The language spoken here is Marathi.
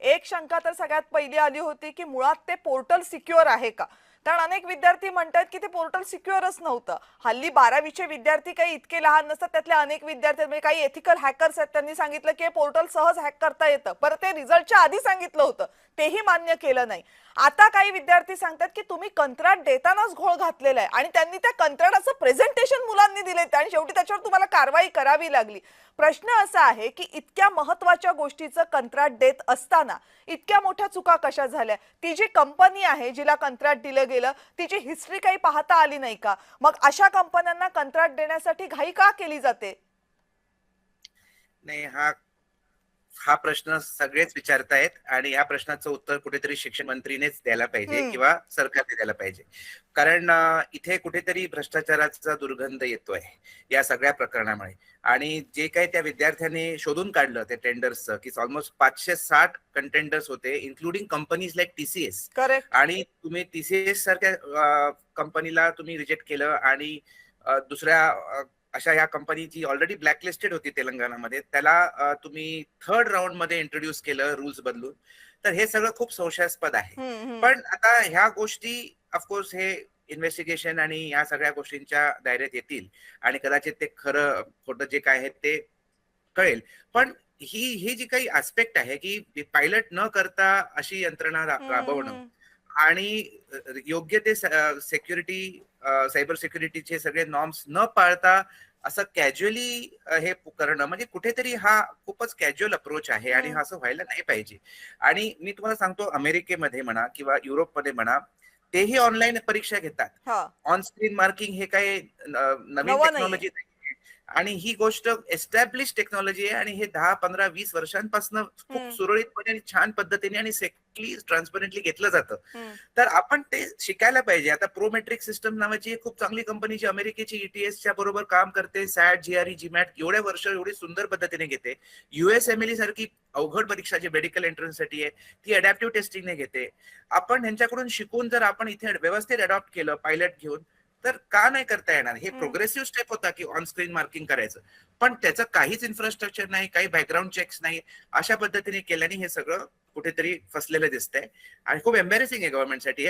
एक शंका तर सगळ्यात पहिली आली होती की मुळात ते पोर्टल सिक्युअर आहे का? कारण अनेक विद्यार्थी म्हणतात की ते पोर्टल सिक्युअरच नव्हतं. हल्ली 12वीचे विद्यार्थी काही इतके लहान नसतात. त्यातले अनेक विद्यार्थी म्हणजे काही एथिकल हॅकर्स आहेत, त्यांनी सांगितलं की हे पोर्टल सहज हॅक करता येतं. बरं, ते रिझल्टच्या आधी सांगितलं होतं, तेही मान्य केलं नाही. आता काही विद्यार्थी सांगतात की तुम्ही कंत्राट देतानाच घोळ घातलेला आहे आणि त्यांनी त्या कंत्राटाचं प्रेझेंटेशन मुलांनी दिले आणि शेवटी त्याच्यावर तुम्हाला कारवाई करावी लागली. प्रश्न असा आहे की इतक्या महत्त्वाच्या गोष्टीचं कंत्राट देत असताना इतक्या मोठ्या चुका कशा झाल्या? ती जी कंपनी आहे जिला कंत्राट दिलं गेलं, तिची हिस्ट्री काही पाहता आली नाही का? मग अशा कंपन्यांना कंत्राट देण्यासाठी घाई का केली जाते? नाही, हा हा प्रश्न सगळेच विचारतायत आणि या प्रश्नाचं उत्तर कुठेतरी शिक्षण मंत्रीनेच द्यायला पाहिजे हं. किंवा सरकारने द्यायला पाहिजे. कारण इथे कुठेतरी भ्रष्टाचाराचा दुर्गंध येतोय या सगळ्या प्रकरणामुळे. आणि जे काही त्या विद्यार्थ्यांनी शोधून काढलं ते टेंडर्सचं, की ऑलमोस्ट 560 कंटेंडर्स होते, including companies like TCS. Correct. आणि तुम्ही टीसीएस सारख्या कंपनीला तुम्ही रिजेक्ट केलं आणि दुसऱ्या अशा या कंपनी जी ऑलरेडी ब्लॅकलिस्टेड होती तेलंगणामध्ये, त्याला तुम्ही थर्ड राऊंड मध्ये इंट्रोड्यूस केलं रूल्स बदलून. तर हे सगळं खूप संशयास्पद आहे. हं, हं. पण आता ह्या गोष्टी ऑफकोर्स हे इन्व्हेस्टिगेशन आणि या सगळ्या गोष्टींच्या दायऱ्यात येतील आणि कदाचित ते खरं खोटं जे काय आहे ते कळेल. पण ही जी काही आस्पेक्ट आहे की पायलट न करता अशी यंत्रणा हं, राबवणं हं. आणि योग्य ते सिक्युरिटी, सायबर सिक्युरिटीचे सगळे नॉर्म्स न पाळता असं कॅज्युअली हे करणं म्हणजे कुठेतरी हा खूपच कॅज्युअल अप्रोच आहे आणि हं. हा असं व्हायला नाही पाहिजे. आणि मी तुम्हाला सांगतो, अमेरिकेमध्ये म्हणा किंवा युरोपमध्ये म्हणा, तेही ऑनलाईन परीक्षा घेतात. हां. ऑन स्क्रीन मार्किंग हे काही नवीन नवं नाहीये. टेक्नॉलॉजी नाही. आणि ही गोष्ट एस्टॅब्लिश टेक्नॉलॉजी आहे आणि हे 10, 15, 20 वर्षांपासून खूप हं, सुरळीतपणे आणि छान पद्धतीने आणि सेफली ट्रान्सपरंटली घेतलं जातं. हं. तर आपण ते शिकायला पाहिजे. आता प्रोमेट्रिक सिस्टम नावाची एक खूप चांगली कंपनी जी अमेरिकेची ईटीएसच्या बरोबर काम करते, सॅट, जीआरई, जीमॅट एवढ्या वर्ष एवढी सुंदर पद्धतीने घेते. यूएसएमएलई सारखी अवघड परीक्षा जी मेडिकल एंट्रन्ससाठी आहे, ती अडॅप्टिव्ह टेस्टिंगने घेते. आपण ह्यांच्याकडून शिकून जर आपण इथे व्यवस्थित अडॉप्ट केलं पायलट घेऊन, तर का नाही करता येणार? हे हं. प्रोग्रेसिव्ह स्टेप होता की ऑन स्क्रीन मार्किंग करायचं. पण त्याचं काहीच इन्फ्रास्ट्रक्चर नाही, काही बॅकग्राऊंड चेक्स नाही. अशा पद्धतीने केल्याने हे सगळं कुठेतरी फसलेलं दिसतंय आणि खूप एम्बॅरेसिंग आहे गव्हर्नमेंटसाठी.